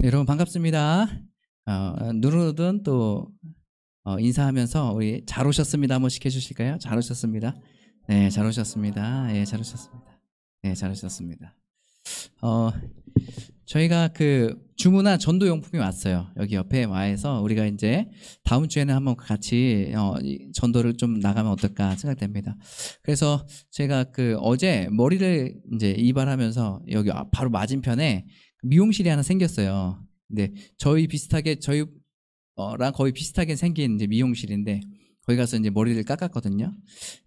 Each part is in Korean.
네, 여러분 반갑습니다. 누르든 또 인사하면서 우리 잘 오셨습니다 한 번씩 해주실까요? 잘 오셨습니다. 네, 잘 오셨습니다. 예, 잘 오셨습니다. 네, 잘 오셨습니다. 저희가 그 주문한 전도용품이 왔어요. 여기 옆에 와서 우리가 이제 다음 주에는 한번 같이 전도를 좀 나가면 어떨까 생각됩니다. 그래서 제가 그 어제 머리를 이제 이발하면서 여기 바로 맞은편에 미용실이 하나 생겼어요. 근데 저희 비슷하게 저희랑 거의 비슷하게 생긴 이제 미용실인데 거기 가서 이제 머리를 깎았거든요.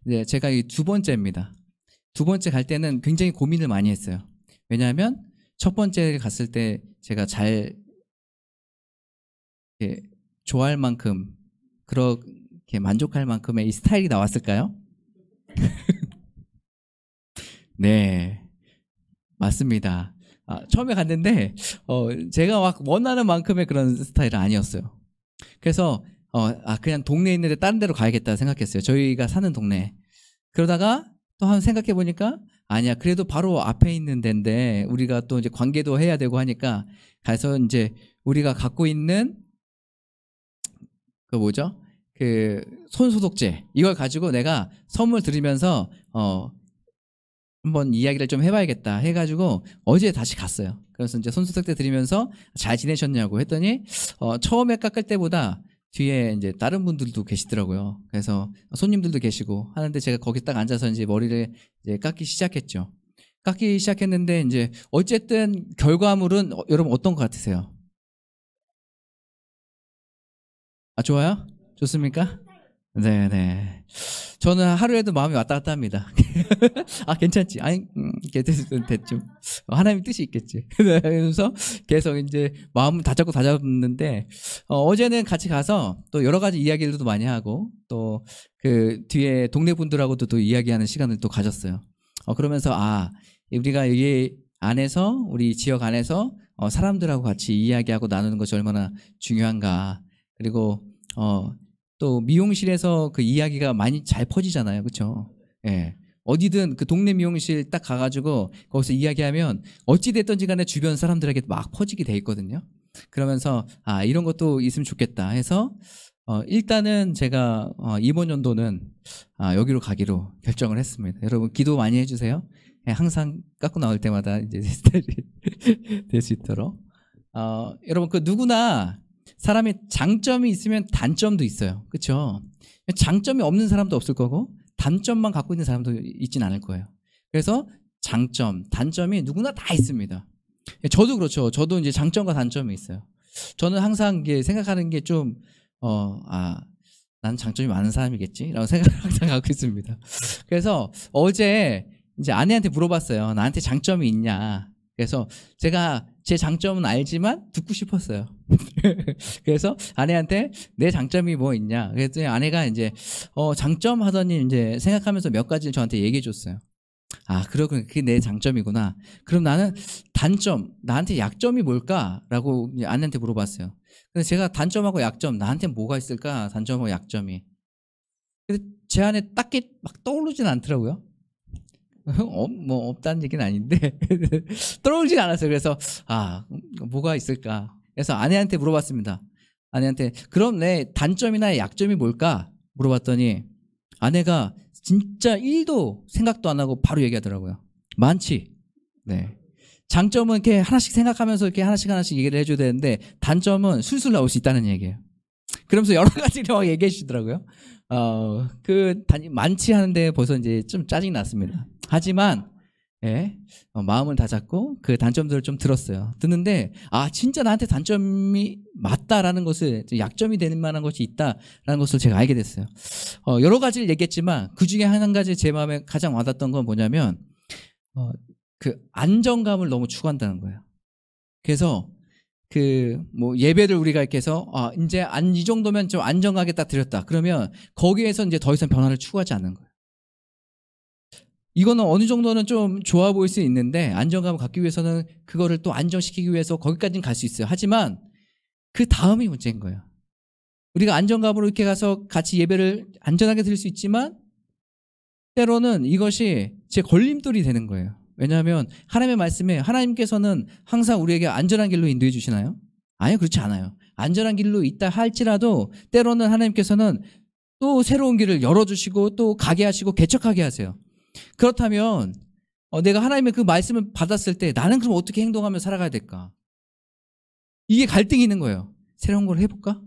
근데 제가 이 두 번째입니다. 두 번째 갈 때는 굉장히 고민을 많이 했어요. 왜냐하면 첫 번째 갔을 때 제가 잘 좋아할 만큼 그렇게 만족할 만큼의 이 스타일이 나왔을까요? 네, 맞습니다. 처음에 갔는데 제가 막 원하는 만큼의 그런 스타일은 아니었어요. 그래서 그냥 동네에 있는데 다른 데로 가야겠다 생각했어요. 저희가 사는 동네. 그러다가 또 한 생각해 보니까 아니야. 그래도 바로 앞에 있는 데인데 우리가 또 이제 관계도 해야 되고 하니까 가서 이제 우리가 갖고 있는 그 뭐죠? 그 손소독제 이걸 가지고 내가 선물 드리면서 한번 이야기를 좀 해봐야겠다 해가지고 어제 다시 갔어요. 그래서 이제 손소독제 드리면서 잘 지내셨냐고 했더니 처음에 깎을 때보다 뒤에 이제 다른 분들도 계시더라고요. 그래서 손님들도 계시고 하는데 제가 거기 딱 앉아서 이제 머리를 이제 깎기 시작했죠. 깎기 시작했는데 이제 어쨌든 결과물은 여러분 어떤 것 같으세요? 좋아요? 좋습니까? 네네. 저는 하루에도 마음이 왔다 갔다 합니다. 괜찮지. 아니, 됐죠. 하나님의 뜻이 있겠지. 그래서 계속 이제 마음을 다잡는데, 어제는 같이 가서 또 여러 가지 이야기들도 많이 하고, 또 그 뒤에 동네 분들하고도 또 이야기하는 시간을 또 가졌어요. 그러면서, 우리가 여기 안에서, 우리 지역 안에서 사람들하고 같이 이야기하고 나누는 것이 얼마나 중요한가. 그리고, 또 미용실에서 그 이야기가 많이 잘 퍼지잖아요. 그렇죠? 예. 어디든 그 동네 미용실 딱 가가지고 거기서 이야기하면 어찌됐든지 간에 주변 사람들에게 막 퍼지게 돼 있거든요. 그러면서 이런 것도 있으면 좋겠다 해서 일단은 제가 이번 연도는 여기로 가기로 결정을 했습니다. 여러분 기도 많이 해주세요. 예, 항상 깎고 나올 때마다 이제 스타일이 될 수 있도록 여러분 그 누구나 사람이 장점이 있으면 단점도 있어요. 그렇죠? 장점이 없는 사람도 없을 거고 단점만 갖고 있는 사람도 있진 않을 거예요. 그래서 장점, 단점이 누구나 다 있습니다. 저도 그렇죠. 저도 이제 장점과 단점이 있어요. 저는 항상 이게 생각하는 게 좀 난 장점이 많은 사람이겠지? 라고 생각을 항상 하고 있습니다. 그래서 어제 이제 아내한테 물어봤어요. 나한테 장점이 있냐? 그래서 제가 제 장점은 알지만 듣고 싶었어요. 그래서 아내한테 내 장점이 뭐 있냐? 그랬더니 아내가 이제 장점 하더니 이제 생각하면서 몇 가지를 저한테 얘기해 줬어요. 그러고 그게 내 장점이구나. 그럼 나는 단점, 나한테 약점이 뭘까라고 아내한테 물어봤어요. 근데 제가 단점하고 약점, 나한테 뭐가 있을까? 단점하고 약점이. 근데 제 안에 딱히 막 떠오르진 않더라고요. 뭐 없다는 얘기는 아닌데 떠오르진 않았어요. 그래서 뭐가 있을까? 그래서 아내한테 물어봤습니다. 아내한테 그럼 내 단점이나 약점이 뭘까? 물어봤더니 아내가 진짜 1도 생각도 안 하고 바로 얘기하더라고요. 많지. 네. 장점은 이렇게 하나씩 생각하면서 이렇게 하나씩 얘기를 해줘야 되는데 단점은 술술 나올 수 있다는 얘기예요. 그러면서 여러 가지를 막 얘기해 주시더라고요. 많지 하는데 벌써 이제 좀 짜증이 났습니다. 하지만, 예, 마음을 다잡고 그 단점들을 좀 들었어요. 듣는데, 진짜 나한테 단점이 맞다라는 것을, 약점이 되는 만한 것이 있다라는 것을 제가 알게 됐어요. 여러 가지를 얘기했지만, 그 중에 한 가지 제 마음에 가장 와닿았던 건 뭐냐면, 그 안정감을 너무 추구한다는 거예요. 그래서, 뭐 예배를 우리가 이렇게 해서 이제 이 정도면 좀 안정하게 딱 드렸다. 그러면 거기에서 이제 더 이상 변화를 추구하지 않는 거예요. 이거는 어느 정도는 좀 좋아 보일 수 있는데 안정감을 갖기 위해서는 그거를 또 안정시키기 위해서 거기까지는 갈 수 있어요. 하지만 그 다음이 문제인 거예요. 우리가 안정감으로 이렇게 가서 같이 예배를 안전하게 드릴 수 있지만 때로는 이것이 제 걸림돌이 되는 거예요. 왜냐하면 하나님의 말씀에 하나님께서는 항상 우리에게 안전한 길로 인도해 주시나요? 아니요, 그렇지 않아요. 안전한 길로 있다 할지라도 때로는 하나님께서는 또 새로운 길을 열어주시고 또 가게 하시고 개척하게 하세요. 그렇다면 내가 하나님의 그 말씀을 받았을 때 나는 그럼 어떻게 행동하며 살아가야 될까? 이게 갈등이 있는 거예요. 새로운 걸 해볼까?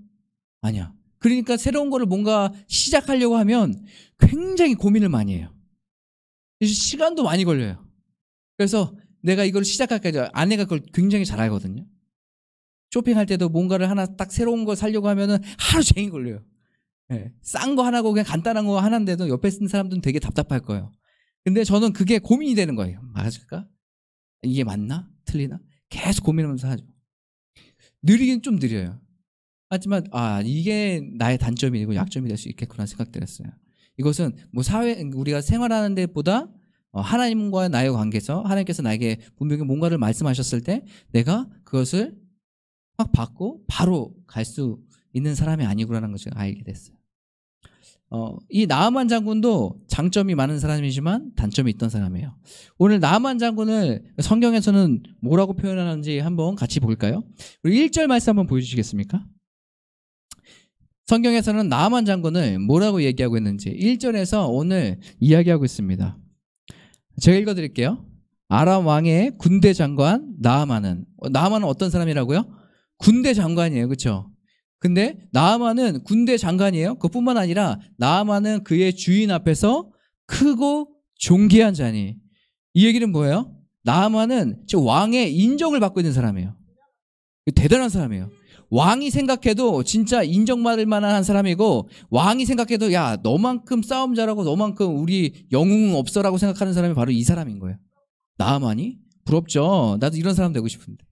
아니야. 그러니까 새로운 거를 뭔가 시작하려고 하면 굉장히 고민을 많이 해요. 시간도 많이 걸려요. 그래서 내가 이걸 시작할까, 아내가 그걸 굉장히 잘 알거든요. 쇼핑할 때도 뭔가를 하나 딱 새로운 걸 사려고 하면은 하루 종일 걸려요. 네. 싼 거 하나고 그냥 간단한 거 하나인데도 옆에 있는 사람들은 되게 답답할 거예요. 근데 저는 그게 고민이 되는 거예요. 맞을까? 이게 맞나? 틀리나? 계속 고민하면서 하죠. 느리긴 좀 느려요. 하지만 이게 나의 단점이고 약점이 될 수 있겠구나 생각들었어요. 이것은 뭐 우리가 생활하는 데보다 하나님과 나의 관계에서 하나님께서 나에게 분명히 뭔가를 말씀하셨을 때 내가 그것을 확 받고 바로 갈 수 있는 사람이 아니구나라는 것을 알게 됐어요. 이 나아만 장군도 장점이 많은 사람이지만 단점이 있던 사람이에요. 오늘 나아만 장군을 성경에서는 뭐라고 표현하는지 한번 같이 볼까요? 우리 1절 말씀 한번 보여주시겠습니까? 성경에서는 나아만 장군을 뭐라고 얘기하고 있는지 1절에서 오늘 이야기하고 있습니다. 제가 읽어드릴게요. 아람 왕의 군대 장관 나아만은 어떤 사람이라고요? 군대 장관이에요. 그렇죠? 근데 나아만은 군대 장관이에요. 그뿐만 아니라 나아만은 그의 주인 앞에서 크고 존귀한 자니. 이 얘기는 뭐예요? 나아만은 왕의 인정을 받고 있는 사람이에요. 대단한 사람이에요. 왕이 생각해도 진짜 인정받을 만한 사람이고, 왕이 생각해도 야 너만큼 싸움 잘하고 너만큼 우리 영웅 없어라고 생각하는 사람이 바로 이 사람인 거예요. 나아만이? 부럽죠. 나도 이런 사람 되고 싶은데.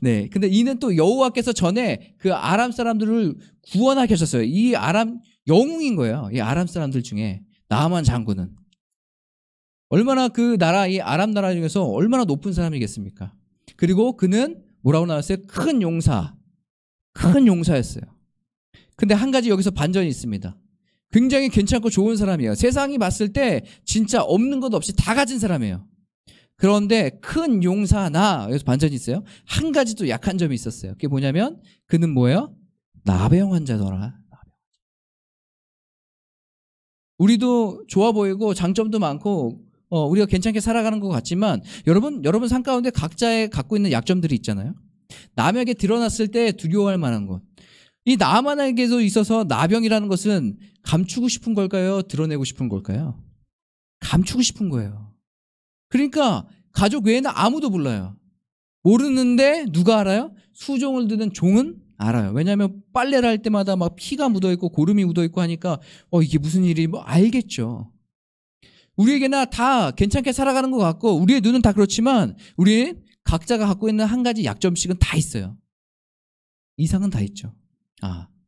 네, 근데 이는 또 여호와께서 전에 그 아람 사람들을 구원하게 하셨어요. 이 아람 영웅인 거예요. 이 아람 사람들 중에 나아만 장군은 얼마나 그 나라, 이 아람 나라 중에서 얼마나 높은 사람이겠습니까? 그리고 그는 뭐라고 나왔어요? 큰 용사였어요. 근데 한 가지 여기서 반전이 있습니다. 굉장히 괜찮고 좋은 사람이에요. 세상이 봤을 때 진짜 없는 것 없이 다 가진 사람이에요. 그런데 큰 용사나, 여기서 반전이 있어요. 한 가지 또 약한 점이 있었어요. 그게 뭐냐면 그는 뭐예요? 나병 환자더라. 우리도 좋아 보이고 장점도 많고 우리가 괜찮게 살아가는 것 같지만 여러분 삶 가운데 각자의 갖고 있는 약점들이 있잖아요. 남에게 드러났을 때 두려워할 만한 것. 이 나만에게도 있어서 나병이라는 것은 감추고 싶은 걸까요? 드러내고 싶은 걸까요? 감추고 싶은 거예요. 그러니까 가족 외에는 아무도 몰라요. 모르는데 누가 알아요? 수종을 드는 종은 알아요. 왜냐하면 빨래를 할 때마다 막 피가 묻어있고 고름이 묻어있고 하니까 이게 무슨 일이 뭐 알겠죠. 우리에게나 다 괜찮게 살아가는 것 같고 우리의 눈은 다 그렇지만 우리는 각자가 갖고 있는 한 가지 약점씩은 다 있어요. 이상은 다 있죠.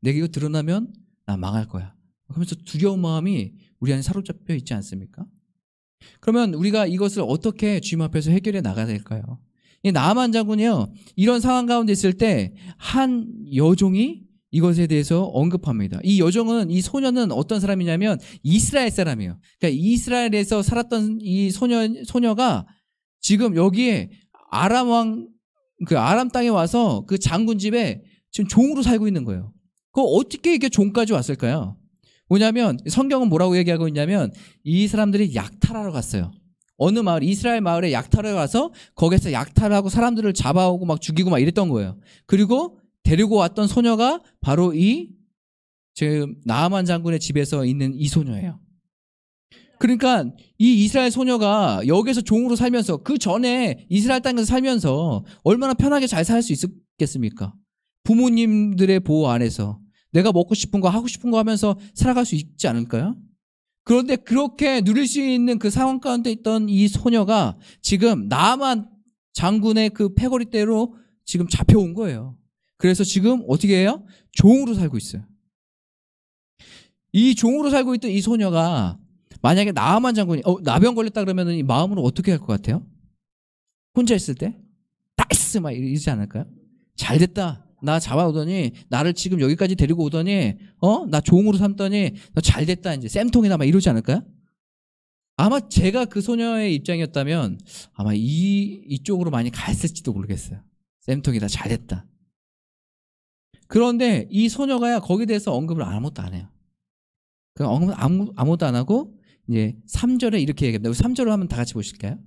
내가 이거 드러나면 나 망할 거야. 그러면서 두려운 마음이 우리 안에 사로잡혀 있지 않습니까? 그러면 우리가 이것을 어떻게 주님 앞에서 해결해 나가야 될까요? 이 나아만 장군이요, 이런 상황 가운데 있을 때 한 여종이 이것에 대해서 언급합니다. 이 여종은, 이 소녀는 어떤 사람이냐면 이스라엘 사람이에요. 그러니까 이스라엘에서 살았던 이 소녀가 지금 여기에 그 아람 땅에 와서 그 장군 집에 지금 종으로 살고 있는 거예요. 그거 어떻게 이게 종까지 왔을까요? 뭐냐면 성경은 뭐라고 얘기하고 있냐면 이 사람들이 약탈하러 갔어요. 어느 마을, 이스라엘 마을에 약탈하러 가서 거기서 약탈하고 사람들을 잡아오고 막 죽이고 막 이랬던 거예요. 그리고 데리고 왔던 소녀가 바로 이 지금 나아만 장군의 집에서 있는 이 소녀예요. 그러니까 이 이스라엘 소녀가 여기서 종으로 살면서 그 전에 이스라엘 땅에서 살면서 얼마나 편하게 잘 살 수 있었겠습니까? 부모님들의 보호 안에서 내가 먹고 싶은 거 하고 싶은 거 하면서 살아갈 수 있지 않을까요? 그런데 그렇게 누릴 수 있는 그 상황 가운데 있던 이 소녀가 지금 나아만 장군의 그 패거리대로 지금 잡혀온 거예요. 그래서 지금 어떻게 해요? 종으로 살고 있어요. 이 종으로 살고 있던 이 소녀가 만약에 나아만 장군이 나병 걸렸다 그러면 이 마음으로 어떻게 할 것 같아요? 혼자 있을 때? 나이스! 막 이러지 않을까요? 잘 됐다. 나 잡아오더니 나를 지금 여기까지 데리고 오더니 나 종으로 삼더니 너 잘 됐다. 이제 쌤통이나 막 이러지 않을까요? 아마 제가 그 소녀의 입장이었다면 아마 이쪽으로 많이 갔을지도 모르겠어요. 쌤통이다. 잘 됐다. 그런데 이 소녀가 거기에 대해서 언급을 아무것도 안 해요. 그 언급을 아무것도 안 하고 이제 3절에 이렇게 얘기합니다. 우리 3절을 한번 다 같이 보실까요?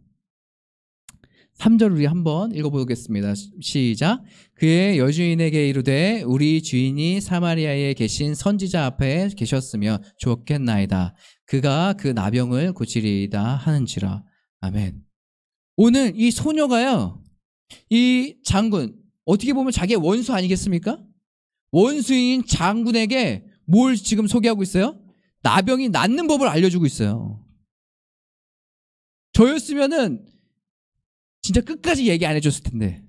3절 우리 한번 읽어보겠습니다. 시작. 그의 여주인에게 이르되 우리 주인이 사마리아에 계신 선지자 앞에 계셨으면 좋겠나이다. 그가 그 나병을 고치리이다 하는지라. 아멘. 오늘 이 소녀가요, 이 장군, 어떻게 보면 자기의 원수 아니겠습니까? 원수인 장군에게 뭘 지금 소개하고 있어요? 나병이 낫는 법을 알려주고 있어요. 저였으면은 진짜 끝까지 얘기 안 해줬을 텐데.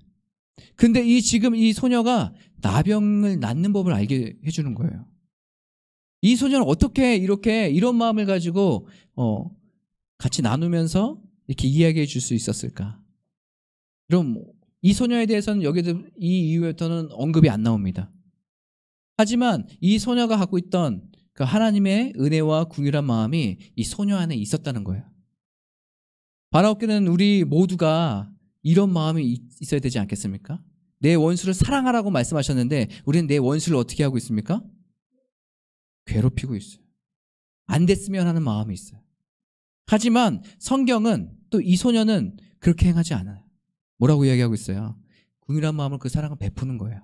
근데 지금 이 소녀가 나병을 낫는 법을 알게 해주는 거예요. 이 소녀는 어떻게 이런 마음을 가지고 같이 나누면서 이렇게 이야기해 줄 수 있었을까? 그럼 이 소녀에 대해서는 여기도 이 이후부터는 언급이 안 나옵니다. 하지만 이 소녀가 갖고 있던 그 하나님의 은혜와 긍휼한 마음이 이 소녀 안에 있었다는 거예요. 바라옵기는 우리 모두가 이런 마음이 있어야 되지 않겠습니까? 내 원수를 사랑하라고 말씀하셨는데 우리는 내 원수를 어떻게 하고 있습니까? 괴롭히고 있어요. 안 됐으면 하는 마음이 있어요. 하지만 성경은 또 이 소녀는 그렇게 행하지 않아요. 뭐라고 이야기하고 있어요? 긍휼한 마음을 그 사랑을 베푸는 거예요.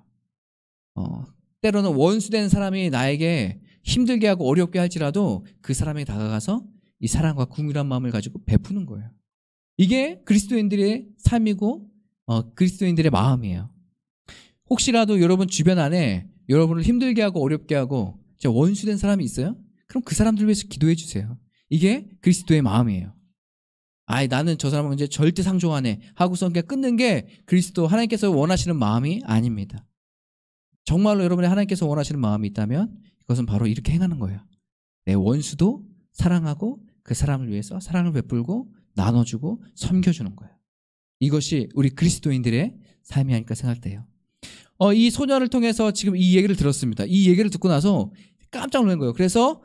때로는 원수된 사람이 나에게 힘들게 하고 어렵게 할지라도 그 사람에게 다가가서 이 사랑과 긍휼한 마음을 가지고 베푸는 거예요. 이게 그리스도인들의 삶이고 그리스도인들의 마음이에요. 혹시라도 여러분 주변 안에 여러분을 힘들게 하고 어렵게 하고 원수된 사람이 있어요? 그럼 그 사람들 위해서 기도해 주세요. 이게 그리스도의 마음이에요. 나는 저 사람은 이제 절대 상종 안 해 하고서 그냥 끊는 게 그리스도 하나님께서 원하시는 마음이 아닙니다. 정말로 여러분의 하나님께서 원하시는 마음이 있다면 이것은 바로 이렇게 행하는 거예요. 내 원수도 사랑하고 그 사람을 위해서 사랑을 베풀고 나눠주고 섬겨주는 거예요. 이것이 우리 그리스도인들의 삶이 아닐까 생각돼요. 이 소녀를 통해서 지금 이 얘기를 들었습니다. 이 얘기를 듣고 나서 깜짝 놀란 거예요. 그래서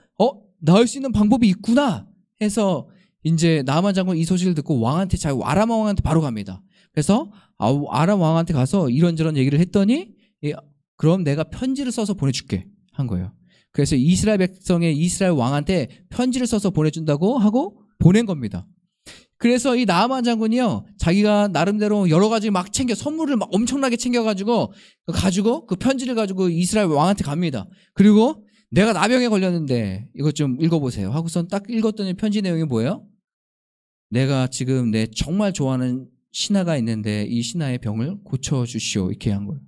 나을 수 있는 방법이 있구나 해서 이제 나만 장군 이 소식을 듣고 왕한테, 아람 왕한테 바로 갑니다. 그래서 아람 왕한테 가서 이런저런 얘기를 했더니 그럼 내가 편지를 써서 보내줄게 한 거예요. 그래서 이스라엘 백성의 이스라엘 왕한테 편지를 써서 보내준다고 하고 보낸 겁니다. 그래서 이 나아만 장군이요, 자기가 나름대로 여러 가지 막 선물을 막 엄청나게 챙겨가지고 그 편지를 가지고 이스라엘 왕한테 갑니다. 그리고 내가 나병에 걸렸는데 이것 좀 읽어보세요 하고선 딱 읽었더니 편지 내용이 뭐예요? 내가 지금 내 정말 좋아하는 신하가 있는데 이 신하의 병을 고쳐주시오 이렇게 한 거예요.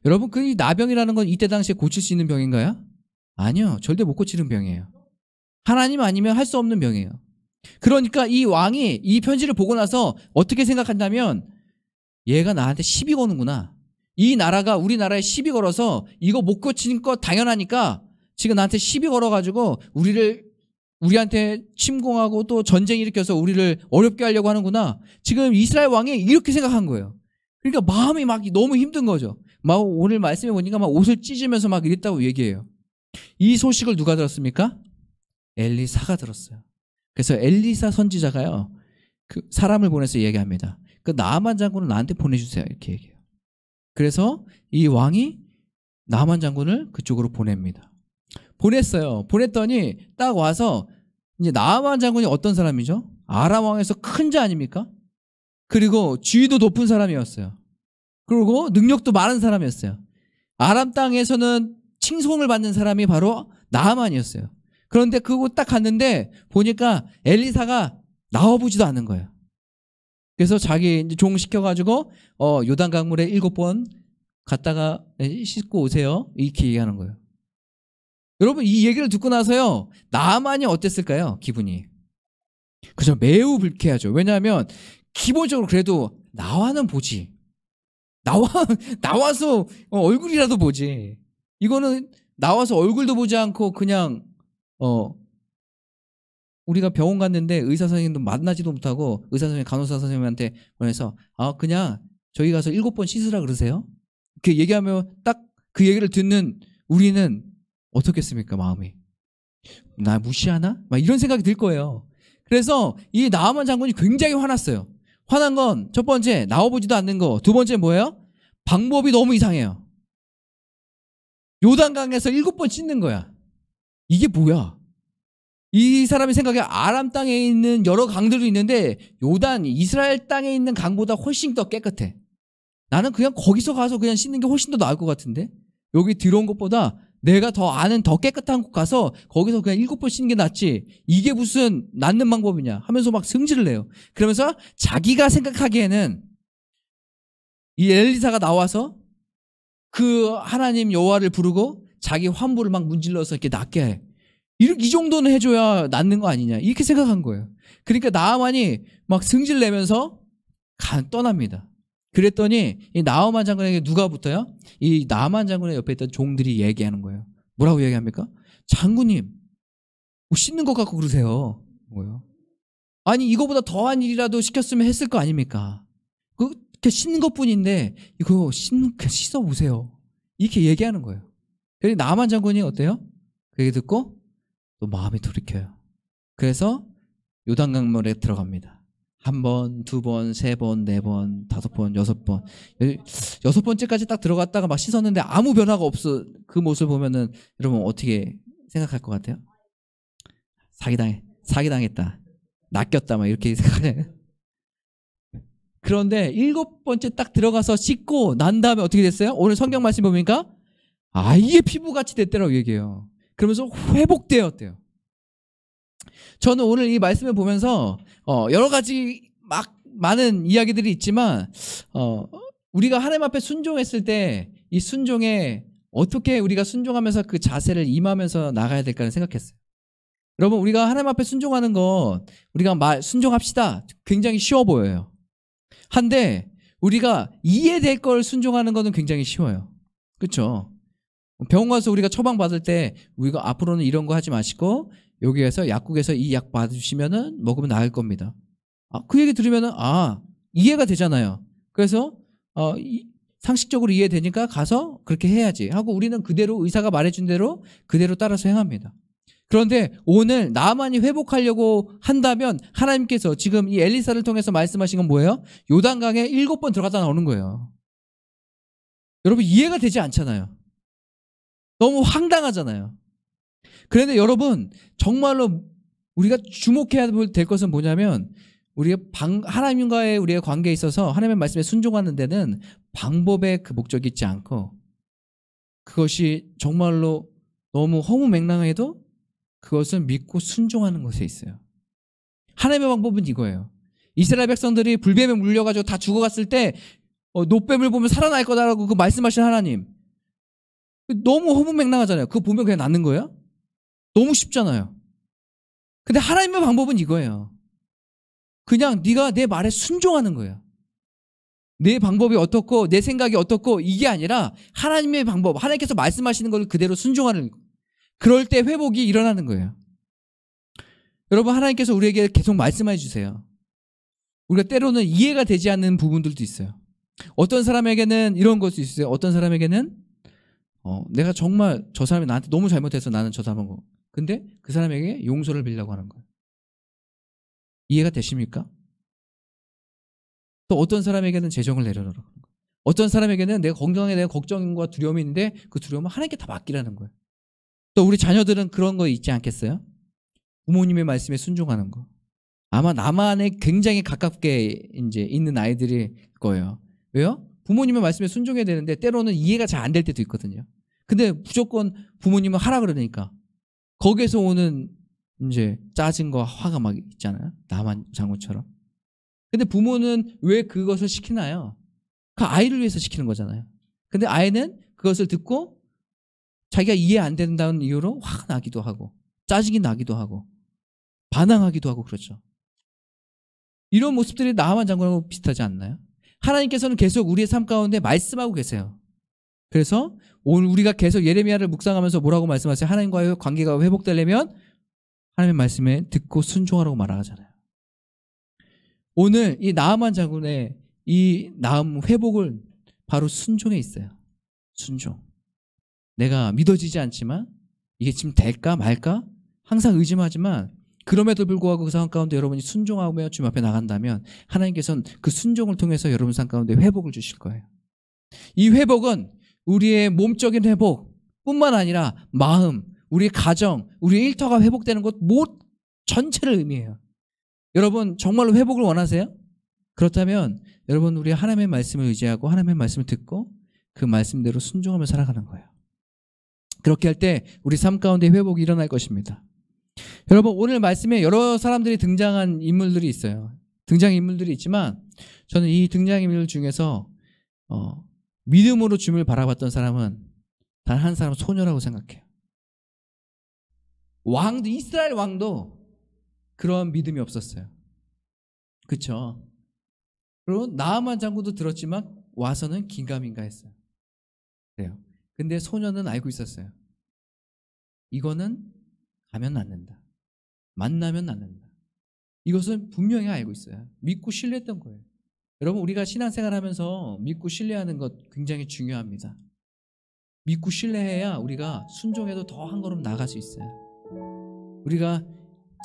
여러분, 이 나병이라는 건 이때 당시에 고칠 수 있는 병인가요? 아니요, 절대 못 고치는 병이에요. 하나님 아니면 할 수 없는 병이에요. 그러니까 이 왕이 이 편지를 보고 나서 어떻게 생각한다면, 얘가 나한테 시비 거는구나. 이 나라가 우리나라에 시비 걸어서 이거 못 고치는 거 당연하니까 지금 나한테 시비 걸어가지고 우리한테 침공하고 또 전쟁 일으켜서 우리를 어렵게 하려고 하는구나. 지금 이스라엘 왕이 이렇게 생각한 거예요. 그러니까 마음이 막 너무 힘든 거죠. 막 오늘 말씀해 보니까 막 옷을 찢으면서 막 이랬다고 얘기해요. 이 소식을 누가 들었습니까? 엘리사가 들었어요. 그래서 엘리사 선지자가요, 그 사람을 보내서 얘기합니다. 그 나아만 장군을 나한테 보내주세요 이렇게 얘기해요. 그래서 이 왕이 나아만 장군을 그쪽으로 보냅니다. 보냈어요. 보냈더니 딱 와서 이제 나아만 장군이 어떤 사람이죠? 아람 왕에서 큰 자 아닙니까? 그리고 지위도 높은 사람이었어요. 그리고 능력도 많은 사람이었어요. 아람 땅에서는 칭송을 받는 사람이 바로 나아만이었어요. 그런데 그거 딱 갔는데 보니까 엘리사가 나와보지도 않는 거예요. 그래서 자기 이제 종 시켜가지고 요단 강물에 7번 갔다가 씻고 오세요 이렇게 얘기하는 거예요. 여러분, 이 얘기를 듣고 나서요, 나아만이 어땠을까요? 기분이 그죠? 매우 불쾌하죠. 왜냐하면 기본적으로 그래도 나와는 보지, 나와서 얼굴이라도 보지. 이거는 나와서 얼굴도 보지 않고 그냥 우리가 병원 갔는데 의사 선생님도 만나지도 못하고 의사 선생님, 간호사 선생님한테 보내서 그냥 저희 가서 7번 씻으라 그러세요? 이렇게 얘기하면 딱 그 얘기를 듣는 우리는 어떻겠습니까? 마음이 나 무시하나? 막 이런 생각이 들 거예요. 그래서 이 나아만 장군이 굉장히 화났어요. 화난 건 첫 번째, 나와보지도 않는 거. 두 번째 뭐예요? 방법이 너무 이상해요. 요단강에서 7번 씻는 거야. 이게 뭐야? 이 사람이 생각에 아람 땅에 있는 여러 강들도 있는데 요단 이스라엘 땅에 있는 강보다 훨씬 더 깨끗해. 나는 그냥 거기서 가서 그냥 씻는 게 훨씬 더 나을 것 같은데 여기 들어온 것보다 내가 더 아는 더 깨끗한 곳 가서 거기서 그냥 7번 씻는 게 낫지. 이게 무슨 낫는 방법이냐 하면서 막 승질을 내요. 그러면서 자기가 생각하기에는 이 엘리사가 나와서 그 하나님 여호와를 부르고 자기 환부를 막 문질러서 이렇게 낫게 해. 이 정도는 해줘야 낫는 거 아니냐 이렇게 생각한 거예요. 그러니까 나아만이 막 승질 내면서 떠납니다. 그랬더니 이 나아만 장군에게 누가 붙어요? 이 나아만 장군의 옆에 있던 종들이 얘기하는 거예요. 뭐라고 얘기합니까? 장군님 뭐 씻는 것 같고 그러세요. 뭐요? 아니 이거보다 더한 일이라도 시켰으면 했을 거 아닙니까? 그렇게 씻는 것뿐인데 이거 씻어보세요. 이렇게 얘기하는 거예요. 그래서 나아만 장군이 어때요? 그 얘기 듣고 또 마음이 돌이켜요. 그래서 요단강물에 들어갑니다. 1번, 2번, 3번, 4번, 5번, 6번. 6번째까지 딱 들어갔다가 막 씻었는데 아무 변화가 없어. 그 모습을 보면은 여러분 어떻게 생각할 것 같아요? 사기당했다. 낚였다. 막 이렇게 생각하잖아요. 그런데 7번째 딱 들어가서 씻고 난 다음에 어떻게 됐어요? 오늘 성경 말씀 보니까 아예 피부같이 됐다라고 얘기해요. 그러면서 회복되었대요. 저는 오늘 이 말씀을 보면서 여러 가지 막 많은 이야기들이 있지만 우리가 하나님 앞에 순종했을 때 이 순종에 어떻게 우리가 순종하면서 그 자세를 임하면서 나가야 될까를 생각했어요. 여러분 우리가 하나님 앞에 순종하는 건 우리가 순종합시다 굉장히 쉬워 보여요. 한데 우리가 이해될 걸 순종하는 거는 굉장히 쉬워요. 그렇죠? 병원 가서 우리가 처방 받을 때 우리가 앞으로는 이런 거 하지 마시고 여기에서 약국에서 이 약 받으시면은 먹으면 나을 겁니다. 그 얘기 들으면은 이해가 되잖아요. 그래서 상식적으로 이해되니까 가서 그렇게 해야지 하고 우리는 그대로 의사가 말해준 대로 그대로 따라서 행합니다. 그런데 오늘 나만이 회복하려고 한다면 하나님께서 지금 이 엘리사를 통해서 말씀하신 건 뭐예요? 요단강에 7번 들어갔다 나오는 거예요. 여러분 이해가 되지 않잖아요. 너무 황당하잖아요. 그런데 여러분 정말로 우리가 주목해야 될 것은 뭐냐면 우리가 하나님과의 우리의 관계에 있어서 하나님의 말씀에 순종하는 데는 방법의 그 목적이 있지 않고 그것이 정말로 너무 허무맹랑해도 그것을 믿고 순종하는 것에 있어요. 하나님의 방법은 이거예요. 이스라엘 백성들이 불뱀에 물려가지고 다 죽어갔을 때 노뱀을 보면 살아날 거다라고 그 말씀하신 하나님 너무 허무맹랑하잖아요. 그거 보면 그냥 낫는 거예요? 너무 쉽잖아요. 근데 하나님의 방법은 이거예요. 그냥 네가 내 말에 순종하는 거예요. 내 방법이 어떻고 내 생각이 어떻고 이게 아니라 하나님의 방법, 하나님께서 말씀하시는 걸 그대로 순종하는 거예요. 그럴 때 회복이 일어나는 거예요. 여러분 하나님께서 우리에게 계속 말씀해 주세요. 우리가 때로는 이해가 되지 않는 부분들도 있어요. 어떤 사람에게는 이런 것도 있어요. 어떤 사람에게는 내가 정말 저 사람이 나한테 너무 잘못해서 나는 저 사람한 거. 근데 그 사람에게 용서를 빌려고 하는 거예요. 이해가 되십니까? 또 어떤 사람에게는 재정을 내려놓으라고 하는 거예요. 어떤 사람에게는 내가 건강에 대한 걱정과 두려움이 있는데 그 두려움을 하나님께 다 맡기라는 거예요. 또 우리 자녀들은 그런 거 있지 않겠어요? 부모님의 말씀에 순종하는 거. 아마 나만에 굉장히 가깝게 이제 있는 아이들일 거예요. 왜요? 부모님의 말씀에 순종해야 되는데 때로는 이해가 잘 안 될 때도 있거든요. 근데 무조건 부모님은 하라 그러니까 거기에서 오는 이제 짜증과 화가 막 있잖아요. 나만 장군처럼. 근데 부모는 왜 그것을 시키나요? 그 아이를 위해서 시키는 거잖아요. 근데 아이는 그것을 듣고 자기가 이해 안 된다는 이유로 화가 나기도 하고 짜증이 나기도 하고 반항하기도 하고 그렇죠. 이런 모습들이 나만 장군하고 비슷하지 않나요? 하나님께서는 계속 우리의 삶 가운데 말씀하고 계세요. 그래서 오늘 우리가 계속 예레미야를 묵상하면서 뭐라고 말씀하세요? 하나님과의 관계가 회복되려면 하나님의 말씀에 듣고 순종하라고 말하잖아요. 오늘 이 나아만 장군의 이 나음 회복을 바로 순종에 있어요. 순종. 내가 믿어지지 않지만 이게 지금 될까 말까 항상 의심하지만 그럼에도 불구하고 그 상황 가운데 여러분이 순종하며 주님 앞에 나간다면 하나님께서는 그 순종을 통해서 여러분 삶 가운데 회복을 주실 거예요. 이 회복은 우리의 몸적인 회복, 뿐만 아니라 마음, 우리 가정, 우리 일터가 회복되는 것 전체를 의미해요. 여러분 정말로 회복을 원하세요? 그렇다면 여러분 우리 하나님의 말씀을 의지하고 하나님의 말씀을 듣고 그 말씀대로 순종하며 살아가는 거예요. 그렇게 할 때 우리 삶 가운데 회복이 일어날 것입니다. 여러분 오늘 말씀에 여러 사람들이 등장한 인물들이 있어요. 등장인물들이 있지만 저는 이 등장인물 중에서 믿음으로 주님을 바라봤던 사람은 단 한 사람 소녀라고 생각해요. 왕도 이스라엘 왕도 그런 믿음이 없었어요. 그렇죠? 그리고 나아만 장군도 들었지만 와서는 긴가민가 했어요. 그래요. 근데 소녀는 알고 있었어요. 이거는 가면 낫는다. 만나면 낫는다. 이것은 분명히 알고 있어요. 믿고 신뢰했던 거예요. 여러분 우리가 신앙생활 하면서 믿고 신뢰하는 것 굉장히 중요합니다. 믿고 신뢰해야 우리가 순종해도 더 한 걸음 나아갈 수 있어요.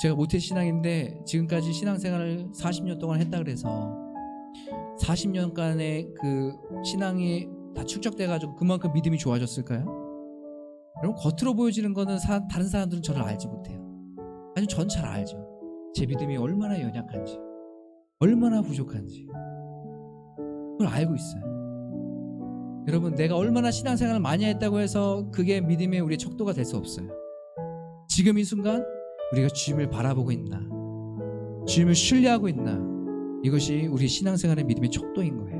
제가 모태신앙인데 지금까지 신앙생활을 40년 동안 했다 그래서 40년간의 그 신앙이 다 축적돼가지고 그만큼 믿음이 좋아졌을까요? 여러분 겉으로 보여지는 거는 다른 사람들은 저를 알지 못해요. 아니 전 잘 알죠. 제 믿음이 얼마나 연약한지, 얼마나 부족한지 그걸 알고 있어요. 여러분 내가 얼마나 신앙생활을 많이 했다고 해서 그게 믿음의 우리의 척도가 될 수 없어요. 지금 이 순간 우리가 주님을 바라보고 있나, 주님을 신뢰하고 있나, 이것이 우리 신앙생활의 믿음의 척도인 거예요.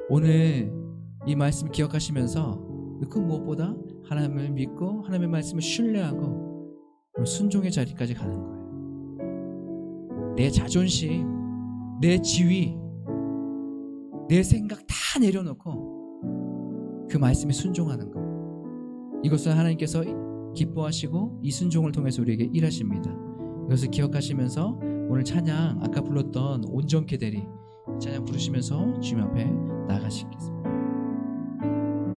오늘 이 말씀을 기억하시면서 그 무엇보다 하나님을 믿고 하나님의 말씀을 신뢰하고 순종의 자리까지 가는 거예요. 내 자존심, 내 지위, 내 생각 다 내려놓고 그 말씀에 순종하는 거예요. 이것을 하나님께서 기뻐하시고 이 순종을 통해서 우리에게 일하십니다. 이것을 기억하시면서 오늘 찬양 아까 불렀던 온전케 되리 찬양 부르시면서 주님 앞에 나아가시겠습니다.